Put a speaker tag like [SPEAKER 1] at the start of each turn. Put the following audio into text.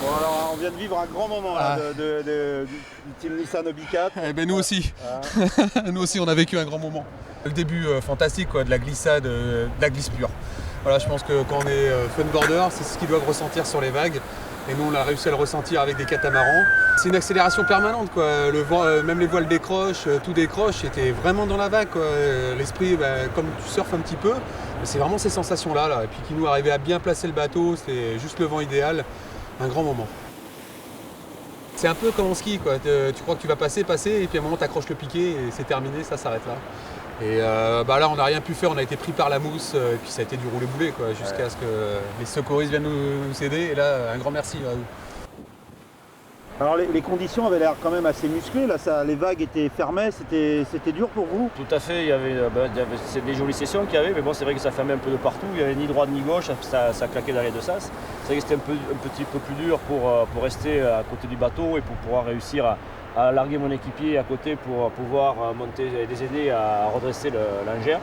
[SPEAKER 1] Bon alors on vient de vivre un grand moment là, du Nissan Hobie 4.
[SPEAKER 2] Eh ben nous aussi. Nous aussi on a vécu un grand moment. Le début fantastique quoi, de la glissade, de la glisse pure. Voilà, je pense que quand on est funboarder, c'est ce qu'ils doivent ressentir sur les vagues. Et nous on a réussi à le ressentir avec des catamarans. C'est une accélération permanente quoi. Le vent, même les voiles décrochent, tout décroche, c'était vraiment dans la vague quoi. L'esprit, comme tu surfes un petit peu, c'est vraiment ces sensations là. Et puis qui nous arrivait à bien placer le bateau, c'était juste le vent idéal, un grand moment. C'est un peu comme en ski quoi. Tu crois que tu vas passer, et puis à un moment tu accroches le piquet et c'est terminé, ça s'arrête là. Et là on n'a rien pu faire, on a été pris par la mousse et puis ça a été du roulé-boulé quoi, jusqu'à ce que les secouristes viennent nous aider et là un grand merci à eux.
[SPEAKER 1] Alors les conditions avaient l'air quand même assez musclées, là, les vagues étaient fermées, c'était dur pour vous?
[SPEAKER 3] Tout à fait, il y avait c'est des jolies sessions qu'il y avait, mais bon c'est vrai que ça fermait un peu de partout, il n'y avait ni droite ni gauche, ça claquait dans les deux sens. C'est vrai que c'était un petit peu plus dur pour rester à côté du bateau et pour pouvoir réussir à larguer mon équipier à côté pour pouvoir monter, les aider à redresser l'engin.